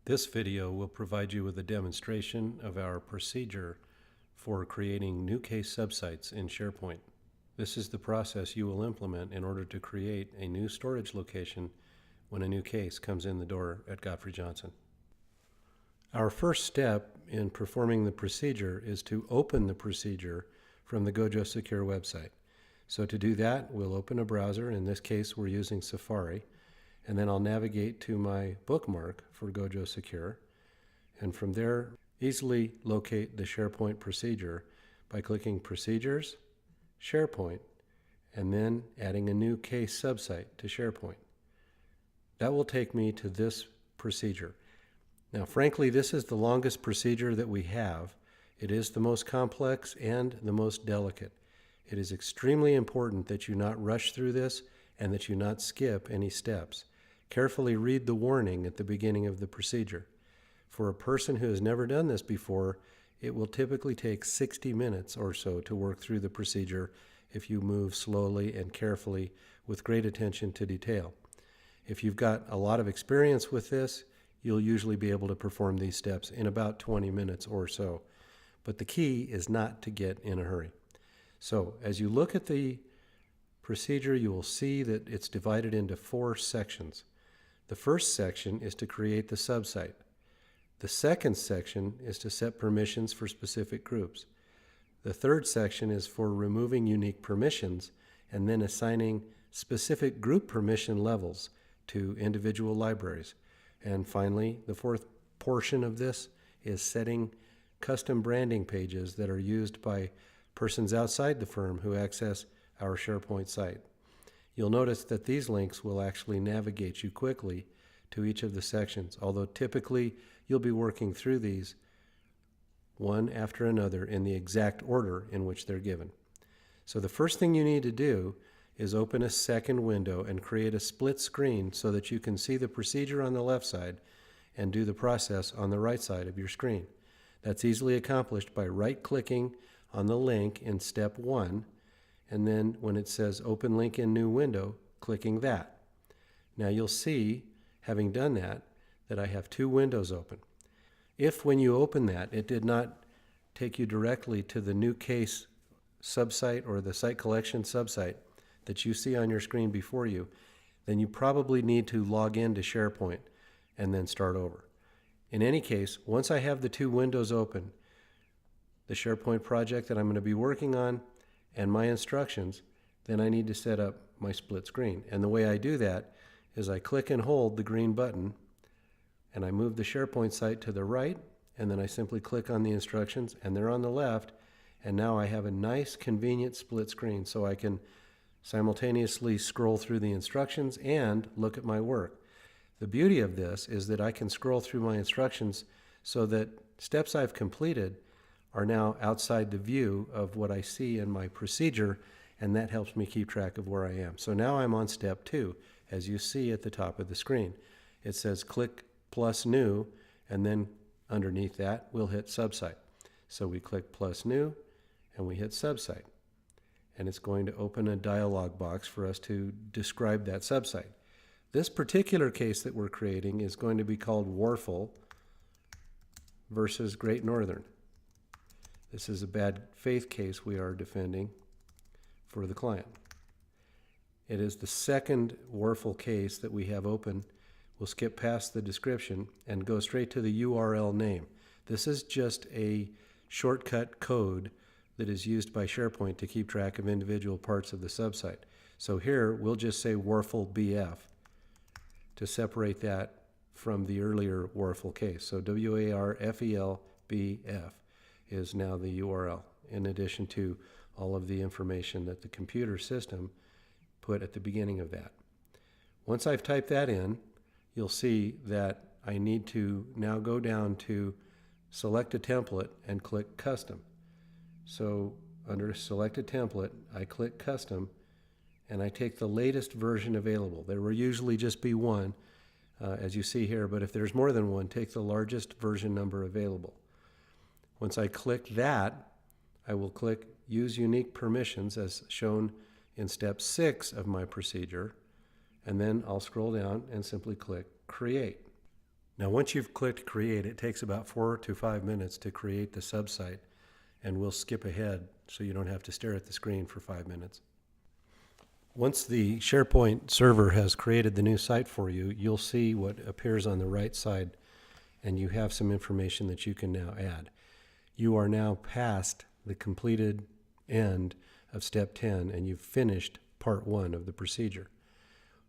This video will provide you with a demonstration of our procedure for creating new case subsites in Sharepoint. This is the process you will implement in order to create a new storage location when a new case comes in the door at Godfrey Johnson. Our first step in performing the procedure is to open the procedure from the Gojo Secure website. So to do that, we'll open a browser. In this case, we're using Safari. And then I'll navigate to my bookmark for Gojo Secure. And from there, easily locate the Sharepoint procedure by clicking Procedures, Sharepoint, and then adding a new case subsite to Sharepoint. That will take me to this procedure. Now, frankly, this is the longest procedure that we have. It is the most complex and the most delicate. It is extremely important that you not rush through this and that you not skip any steps. Carefully read the warning at the beginning of the procedure. For a person who has never done this before, it will typically take 60 minutes or so to work through the procedure if you move slowly and carefully with great attention to detail. If you've got a lot of experience with this, you'll usually be able to perform these steps in about 20 minutes or so. But the key is not to get in a hurry. So as you look at the procedure, you will see that it's divided into 4 sections. The first section is to create the subsite. The second section is to set permissions for specific groups. The third section is for removing unique permissions and then assigning specific group permission levels to individual libraries. And finally, the fourth portion of this is setting custom branding pages that are used by persons outside the firm who access our Sharepoint site. You'll notice that these links will actually navigate you quickly to each of the sections, although typically you'll be working through these one after another in the exact order in which they're given. So the first thing you need to do is open a second window and create a split screen so that you can see the procedure on the left side and do the process on the right side of your screen. That's easily accomplished by right-clicking on the link in step 1, and then when it says Open Link in New Window, clicking that. Now you'll see, having done that, that I have 2 windows open. If when you open that, it did not take you directly to the new case subsite or the site collection subsite that you see on your screen before you, then you probably need to log into Sharepoint and then start over. In any case, once I have the 2 windows open, the Sharepoint project that I'm going to be working on and my instructions, then I need to set up my split screen. And the way I do that is I click and hold the green button and I move the Sharepoint site to the right, and then I simply click on the instructions and they're on the left, and now I have a nice convenient split screen so I can simultaneously scroll through the instructions and look at my work. The beauty of this is that I can scroll through my instructions so that steps I've completed are now outside the view of what I see in my procedure, and that helps me keep track of where I am. So now I'm on step 2, as you see at the top of the screen. It says click plus new, and then underneath that we'll hit subsite. So we click plus new and we hit subsite. And it's going to open a dialog box for us to describe that subsite. This particular case that we're creating is going to be called Warfel versus Great Northern. This is a bad faith case we are defending for the client. It is the second Warfel case that we have open. We'll skip past the description and go straight to the URL name. This is just a shortcut code that is used by Sharepoint to keep track of individual parts of the subsite. So here we'll just say Warfel BF to separate that from the earlier Warfel case. So WARFEL BF is now the URL, in addition to all of the information that the computer system put at the beginning of that. Once I've typed that in, you'll see that I need to now go down to select a template and click Custom. So under Select a Template, I click Custom, and I take the latest version available. There will usually just be one, as you see here, but if there's more than one, take the largest version number available. Once I click that, I will click Use Unique Permissions as shown in step 6 of my procedure, and then I'll scroll down and simply click Create. Now, once you've clicked Create, it takes about 4 to 5 minutes to create the subsite, and we'll skip ahead so you don't have to stare at the screen for 5 minutes. Once the SharePoint server has created the new site for you, you'll see what appears on the right side, and you have some information that you can now add. You are now past the completed end of step 10, and you've finished part 1 of the procedure.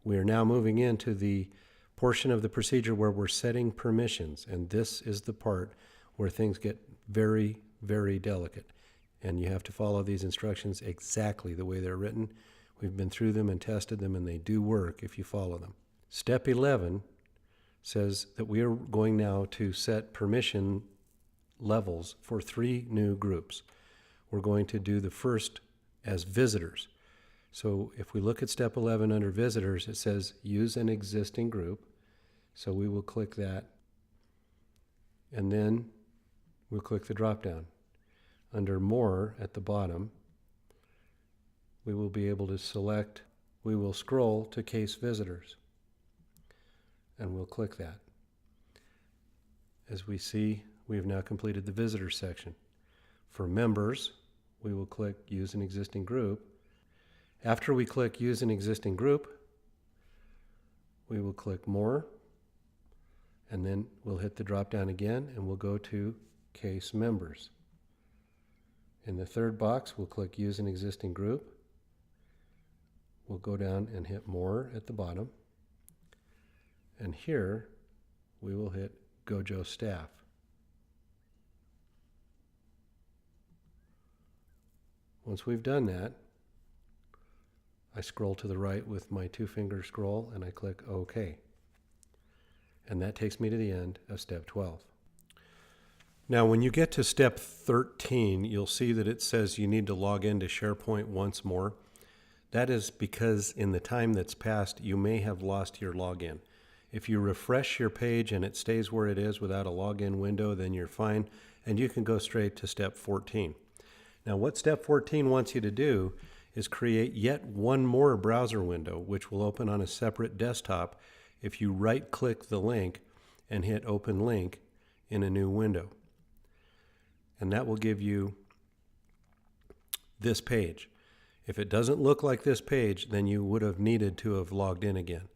We are now moving into the portion of the procedure where we're setting permissions, and this is the part where things get very, very delicate, and you have to follow these instructions exactly the way they're written. We've been through them and tested them, and they do work if you follow them. Step 11 says that we are going now to set permission levels for 3 new groups. We're going to do the first as visitors. So if we look at step 11 under visitors, it says use an existing group. So we will click that, and then we'll click the drop down. Under more at the bottom, we will be able to select, we will scroll to case visitors, and we'll click that. As we see, we have now completed the visitor section. For members, we will click use an existing group. After we click use an existing group, we will click more, and then we'll hit the drop down again, and we'll go to case members. In the third box, we'll click use an existing group. We'll go down and hit more at the bottom, and here we will hit Gojo staff. Once we've done that, I scroll to the right with my 2-finger scroll, and I click OK. And that takes me to the end of step 12. Now, when you get to step 13, you'll see that it says you need to log into SharePoint once more. That is because in the time that's passed, you may have lost your login. If you refresh your page and it stays where it is without a login window, then you're fine, and you can go straight to step 14. Now, what step 14 wants you to do is create yet one more browser window, which will open on a separate desktop if you right-click the link and hit Open Link in a new window. And that will give you this page. If it doesn't look like this page, then you would have needed to have logged in again.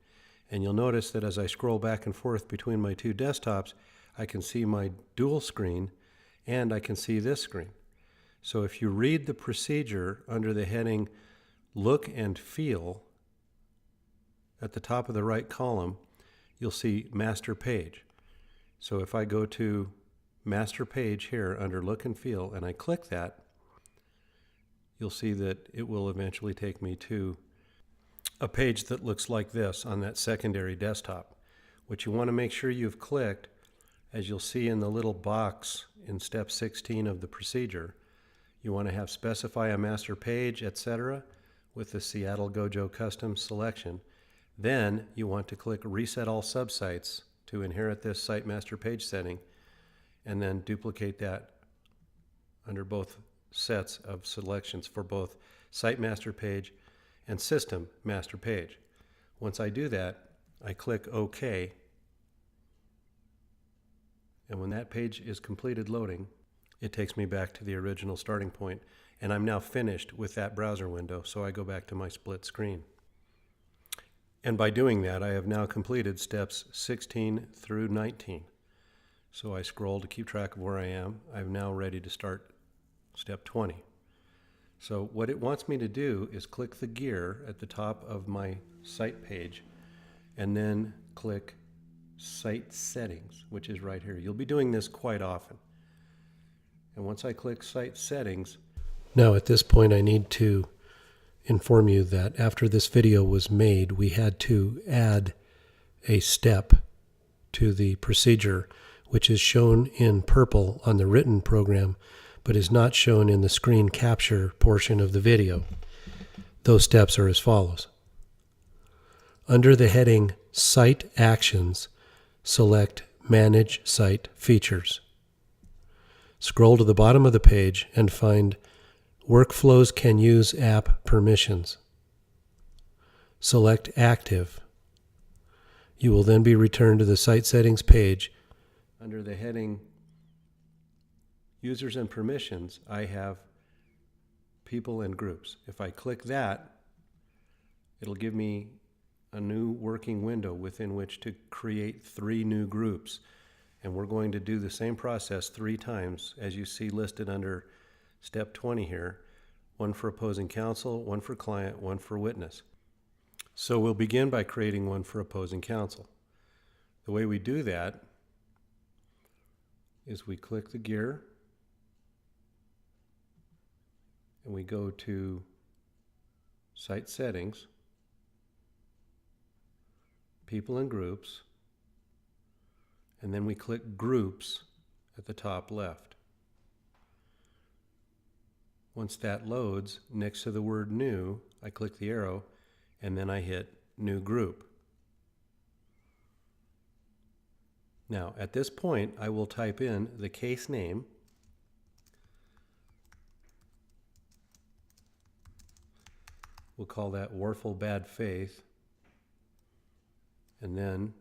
And you'll notice that as I scroll back and forth between my 2 desktops, I can see my dual screen and I can see this screen. So if you read the procedure under the heading Look and Feel, at the top of the right column, you'll see Master Page. So if I go to Master Page here under Look and Feel, and I click that, you'll see that it will eventually take me to a page that looks like this on that secondary desktop. What you want to make sure you've clicked, as you'll see in the little box in step 16 of the procedure, you want to have specify a master page, etc., with the Seattle Gojo custom selection. Then you want to click Reset All Subsites to inherit this site master page setting, and then duplicate that under both sets of selections for both Site Master Page and System Master Page. Once I do that, I click OK, and when that page is completed loading, it takes me back to the original starting point, and I'm now finished with that browser window, so I go back to my split screen. And by doing that, I have now completed steps 16 through 19. So I scroll to keep track of where I am. I'm now ready to start step 20. So what it wants me to do is click the gear at the top of my site page, and then click Site Settings, which is right here. You'll be doing this quite often. And once I click Site Settings, now at this point I need to inform you that after this video was made, we had to add a step to the procedure, which is shown in purple on the written program, but is not shown in the screen capture portion of the video. Those steps are as follows. Under the heading Site Actions, select Manage Site Features. Scroll to the bottom of the page and find Workflows Can Use App Permissions. Select Active. You will then be returned to the Site Settings page. Under the heading Users and Permissions, I have People and Groups. If I click that, it'll give me a new working window within which to create 3 new groups. And we're going to do the same process 3 times, as you see listed under step 20 here. 1 for opposing counsel, 1 for client, 1 for witness. So we'll begin by creating 1 for opposing counsel. The way we do that is we click the gear and we go to Site Settings, People and Groups, and then we click Groups at the top left. Once that loads, next to the word New, I click the arrow and then I hit New Group. Now, at this point, I will type in the case name, we'll call that Warful Bad Faith, and then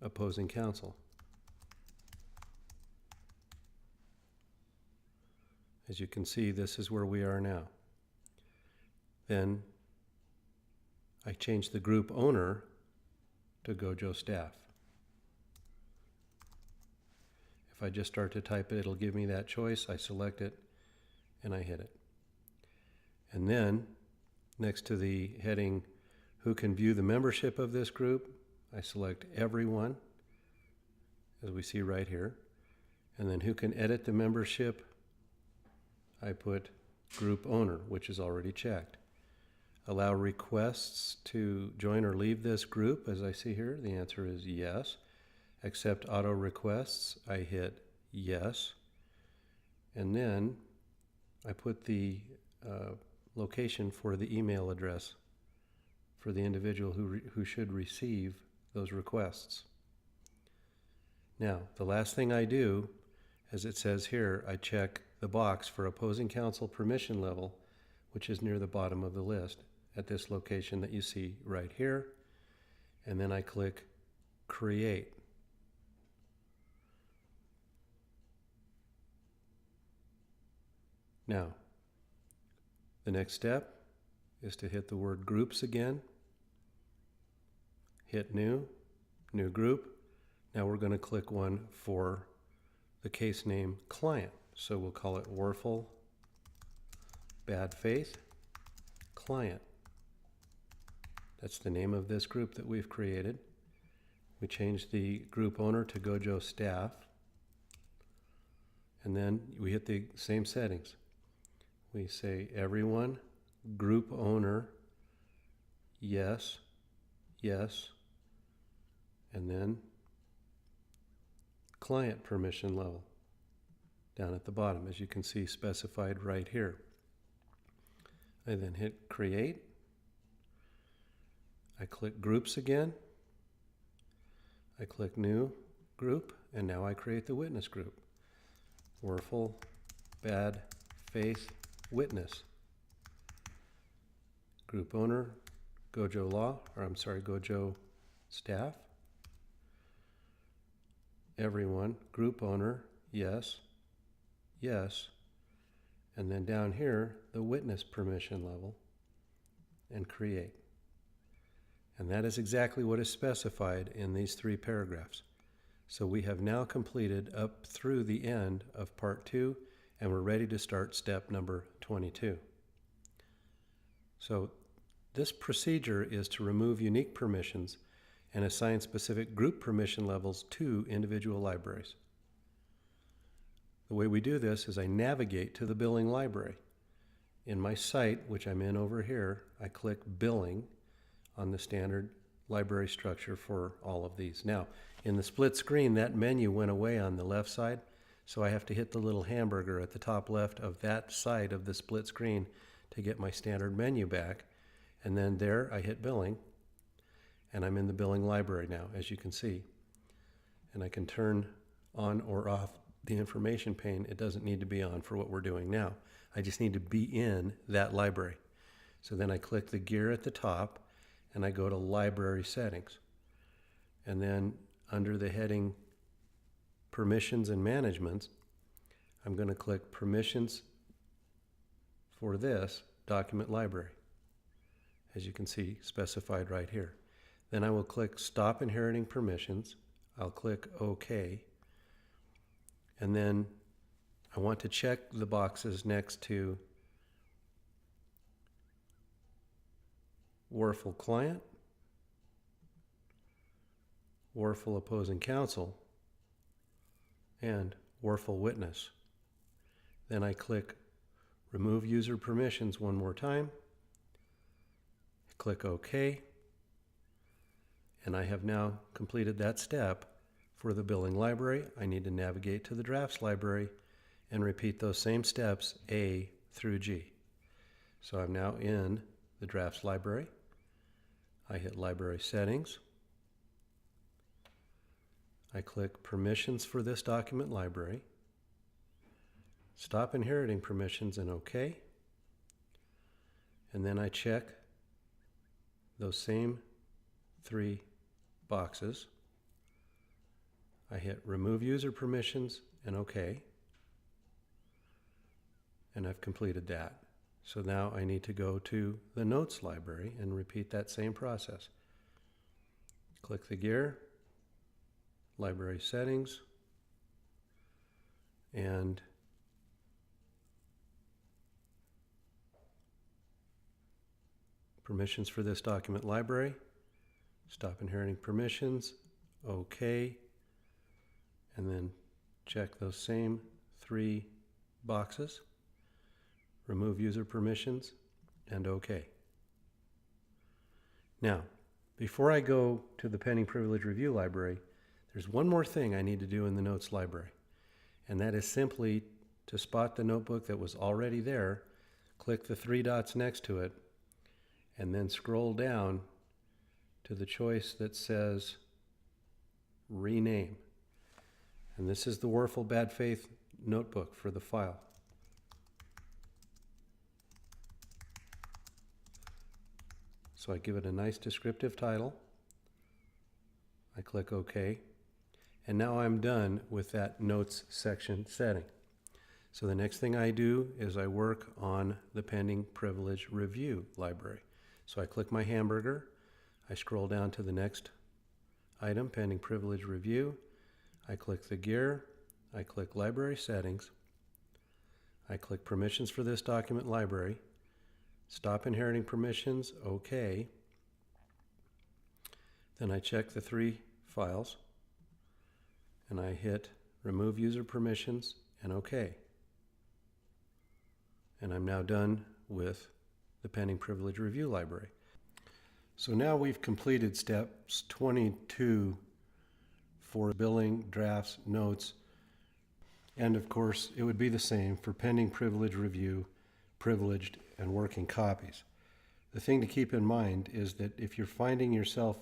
opposing counsel. As you can see, this is where we are now. Then I change the group owner to Gojo Staff. If I just start to type it, it'll give me that choice. I select it and I hit it. And then next to the heading Who can view the membership of this group, I select Everyone, as we see right here. And then who can edit the membership, I put Group Owner, which is already checked. Allow requests to join or leave this group, as I see here. The answer is yes. Accept auto requests, I hit yes. And then I put the location for the email address for the individual who should receive those requests. Now, the last thing I do, as it says here, I check the box for opposing counsel permission level, which is near the bottom of the list at this location that you see right here. And then I click Create. Now, the next step is to hit the word Groups again, hit New Group. Now we're going to click one for the case name Client. So we'll call it Warful Bad Faith Client. That's the name of this group that we've created. We change the group owner to Gojo Staff. And then we hit the same settings. We say Everyone, Group Owner, yes, yes, and then Client permission level down at the bottom, as you can see specified right here. I then hit Create. I click Groups again. I click New Group, and now I create the witness group. Warful Bad Faith Witness. Group Owner, Gojo Staff. Everyone, Group Owner, yes, yes, and then down here, the witness permission level, and Create. And that is exactly what is specified in these 3 paragraphs. So we have now completed up through the end of part 2, and we're ready to start step number 22. So this procedure is to remove unique permissions and assign specific group permission levels to individual libraries. The way we do this is I navigate to the billing library. In my site, which I'm in over here, I click Billing on the standard library structure for all of these. Now, in the split screen, that menu went away on the left side, so I have to hit the little hamburger at the top left of that side of the split screen to get my standard menu back. And then there, I hit Billing, and I'm in the billing library now, as you can see. And I can turn on or off the information pane. It doesn't need to be on for what we're doing now. I just need to be in that library. So then I click the gear at the top, and I go to Library Settings. And then under the heading Permissions and Management, I'm going to click Permissions for this document library, as you can see specified right here. Then I will click Stop Inheriting Permissions. I'll click OK. And then I want to check the boxes next to Warful Client, Warful Opposing Counsel, and Warful Witness. Then I click Remove User Permissions one more time, click OK, and I have now completed that step for the billing library. I need to navigate to the drafts library and repeat those same steps A through G. So I'm now in the drafts library. I hit Library Settings. I click Permissions for this document library. Stop Inheriting Permissions and OK. And then I check those same 3 boxes. I hit Remove User Permissions and OK. And I've completed that. So now I need to go to the Notes library and repeat that same process. Click the gear, Library Settings, and Permissions for this document library. Stop Inheriting Permissions, OK, and then check those same 3 boxes. Remove User Permissions, and OK. Now, before I go to the Pending Privilege Review library, there's one more thing I need to do in the Notes library, and that is simply to spot the notebook that was already there, click the 3 dots next to it, and then scroll down to the choice that says Rename. And this is the Warful Bad Faith notebook for the file. So I give it a nice descriptive title. I click OK. And now I'm done with that Notes section setting. So the next thing I do is I work on the Pending Privilege Review library. So I click my hamburger. I scroll down to the next item, Pending Privilege Review. I click the gear. I click Library Settings. I click Permissions for this document library. Stop Inheriting Permissions, OK. Then I check the 3 files, and I hit Remove User Permissions and OK. And I'm now done with the Pending Privilege Review library. So now we've completed steps 22 for billing, drafts, notes, and of course it would be the same for Pending Privilege Review, privileged, and working copies. The thing to keep in mind is that if you're finding yourself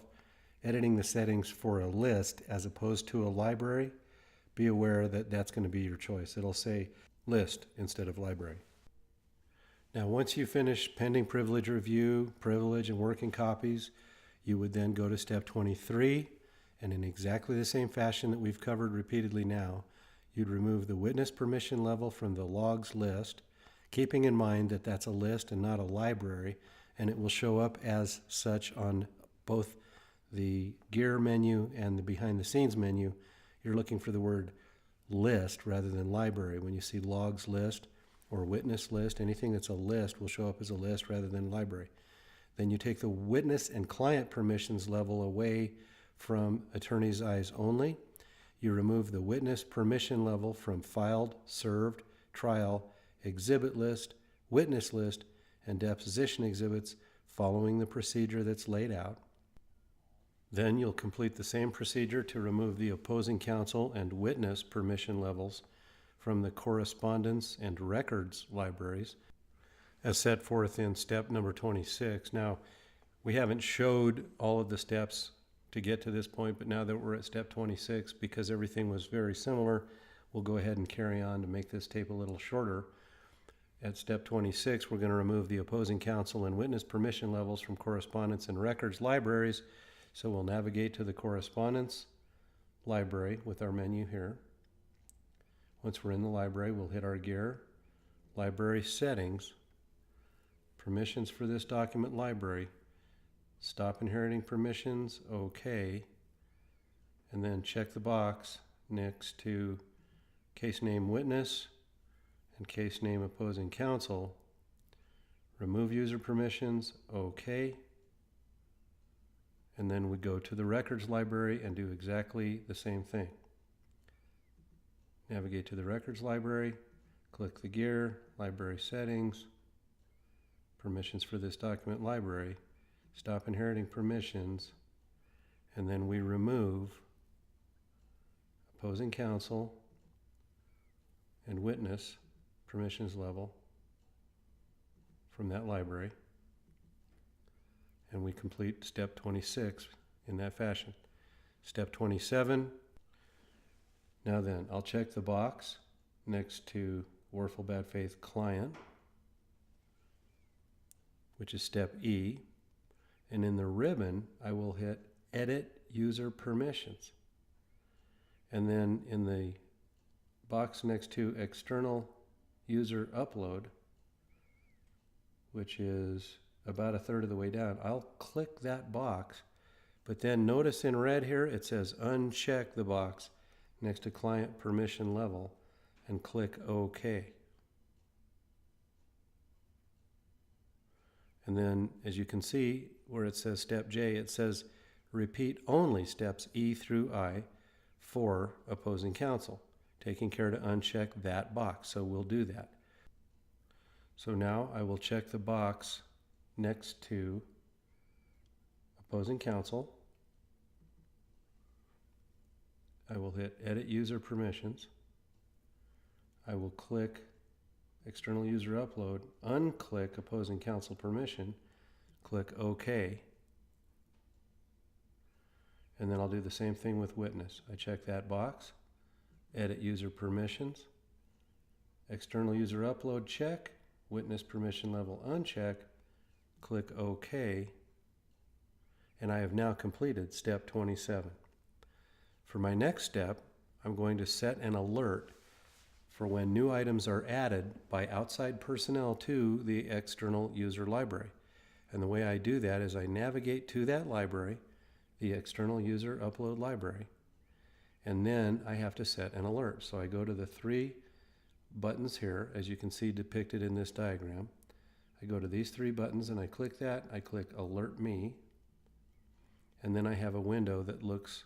editing the settings for a list as opposed to a library, be aware that that's going to be your choice. It'll say list instead of library. Now, once you finish Pending Privilege Review, privilege, and working copies, you would then go to step 23, and in exactly the same fashion that we've covered repeatedly now, you'd remove the witness permission level from the logs list, keeping in mind that that's a list and not a library, and it will show up as such on both the gear menu and the behind the scenes menu. You're looking for the word list rather than library. When you see logs list or witness list, anything that's a list will show up as a list rather than library. Then you take the witness and client permissions level away from attorney's eyes only. You remove the witness permission level from filed, served, trial, exhibit list, witness list, and deposition exhibits following the procedure that's laid out. Then you'll complete the same procedure to remove the opposing counsel and witness permission levels from the correspondence and records libraries as set forth in step number 26. Now, we haven't showed all of the steps to get to this point, but now that we're at step 26, because everything was very similar, we'll go ahead and carry on to make this tape a little shorter. At step 26, we're going to remove the opposing counsel and witness permission levels from correspondence and records libraries. So we'll navigate to the correspondence library with our menu here. Once we're in the library, we'll hit our gear, library settings, permissions for this document library, stop inheriting permissions, OK, and then check the box next to case name witness and case name opposing counsel, remove user permissions, OK, and then we go to the records library and do exactly the same thing. Navigate to the records library, click the gear, library settings, permissions for this document library, stop inheriting permissions, and then we remove opposing counsel and witness permissions level from that library, and we complete step 26 in that fashion. Step 27, now then, I'll check the box next to Warful Bad Faith Client, which is step E, and in the ribbon I will hit Edit User Permissions, and then in the box next to External User Upload, which is about a third of the way down, I'll click that box, but then notice in red here it says uncheck the box next to client permission level and click OK. And then as you can see where it says step J, it says repeat only steps E through I for opposing counsel, taking care to uncheck that box. So we'll do that. So now I will check the box next to opposing counsel. I will hit Edit User Permissions. I will click External User Upload, unclick Opposing Counsel Permission, click OK, and then I'll do the same thing with Witness. I check that box, Edit User Permissions, External User Upload check, Witness Permission Level uncheck, click OK, and I have now completed step 27. For my next step, I'm going to set an alert for when new items are added by outside personnel to the external user library. And the way I do that is I navigate to that library, the external user upload library, and then I have to set an alert. So I go to the three buttons here, as you can see depicted in this diagram. I go to these three buttons and I click that, I click Alert Me, and then I have a window that looks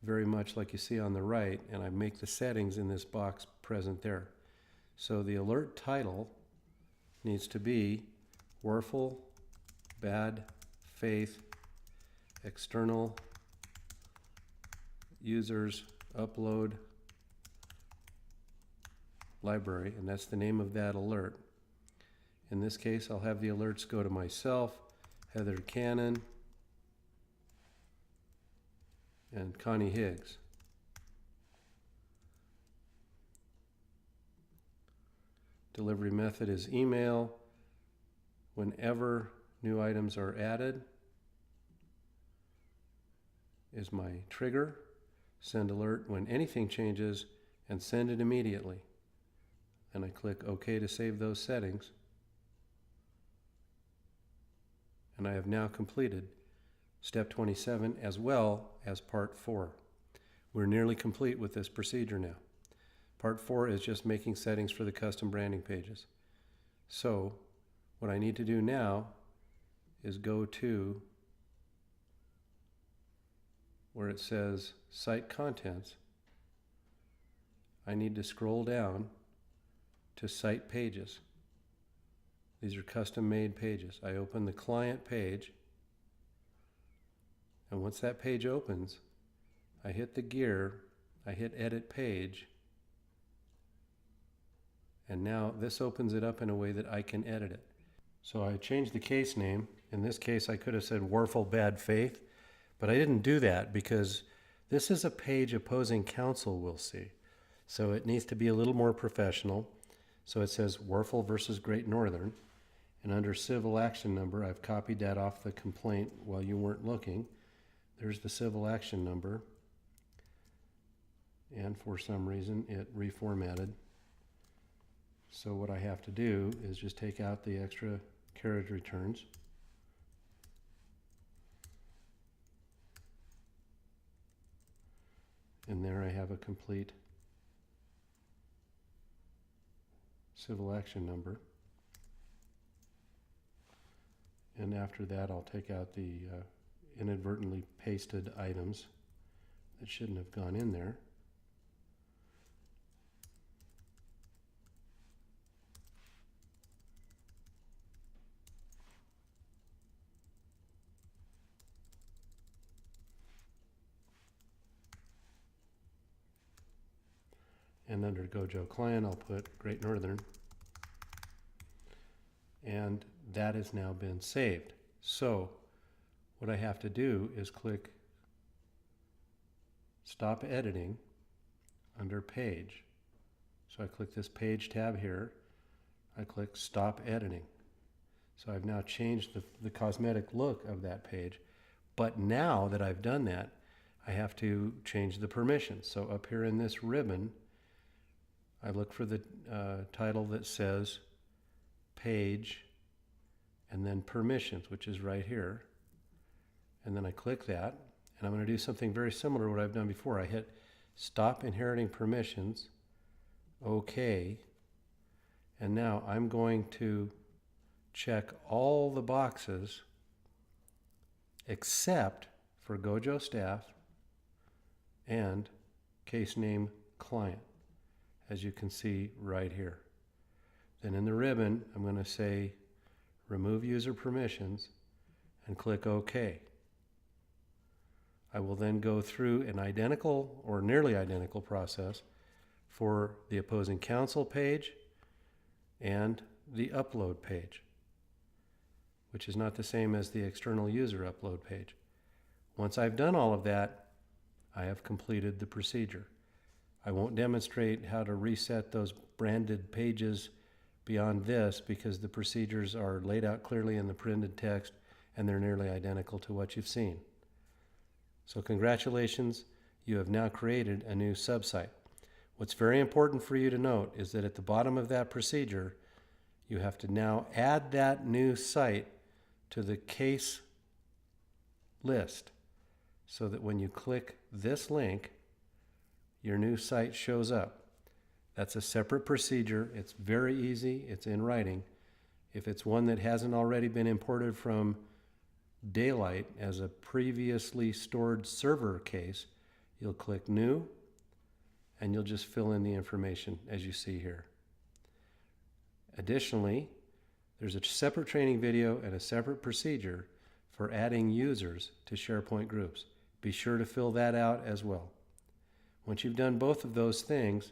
very much like you see on the right, and I make the settings in this box present there. So the alert title needs to be Warful Bad Faith External Users Upload Library, and that's the name of that alert. In this case, I'll have the alerts go to myself, Heather Cannon, and Connie Higgs. Delivery method is email. Whenever new items are added is my trigger. Send alert when anything changes, and send it immediately. And I click OK to save those settings. And I have now completed step 27 as well as part 4. We're nearly complete with this procedure now. Part 4 is just making settings for the custom branding pages. So what I need to do now is go to where it says Site Contents. I need to scroll down to Site Pages. These are custom made pages. I open the client page, and once that page opens, I hit the gear, I hit Edit Page, and now this opens it up in a way that I can edit it. So I changed the case name. In this case, I could have said Warful Bad Faith, but I didn't do that because this is a page opposing counsel will see. So it needs to be a little more professional. So it says Warfel versus Great Northern, and under civil action number, I've copied that off the complaint while you weren't looking. There's the civil action number, and for some reason it reformatted. So what I have to do is just take out the extra carriage returns. And there I have a complete civil action number. And after that, I'll take out the inadvertently pasted items that shouldn't have gone in there. And under Gojo Client, I'll put Great Northern. And that has now been saved. So what I have to do is click Stop Editing under Page. So I click this Page tab here. I click Stop Editing. So I've now changed the cosmetic look of that page. But now that I've done that, I have to change the permissions. So up here in this ribbon, I look for the title that says Page and then Permissions, which is right here. And then I click that, and I'm going to do something very similar to what I've done before. I hit Stop Inheriting Permissions, OK, and now I'm going to check all the boxes except for Gojo Staff and Case Name Client, as you can see right here. Then in the ribbon, I'm going to say Remove User Permissions and click OK. I will then go through an identical or nearly identical process for the opposing counsel page and the upload page, which is not the same as the external user upload page. Once I've done all of that, I have completed the procedure. I won't demonstrate how to reset those branded pages beyond this because the procedures are laid out clearly in the printed text and they're nearly identical to what you've seen. So congratulations, you have now created a new subsite. What's very important for you to note is that at the bottom of that procedure, you have to now add that new site to the case list so that when you click this link, your new site shows up. That's a separate procedure. It's very easy. It's in writing. If it's one that hasn't already been imported from Daylight as a previously stored server case, you'll click New, and you'll just fill in the information as you see here. Additionally, there's a separate training video and a separate procedure for adding users to SharePoint groups. Be sure to fill that out as well. Once you've done both of those things,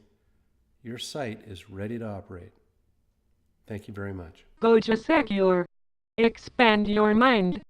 your site is ready to operate. Thank you very much. Gojo Secure. Expand your mind.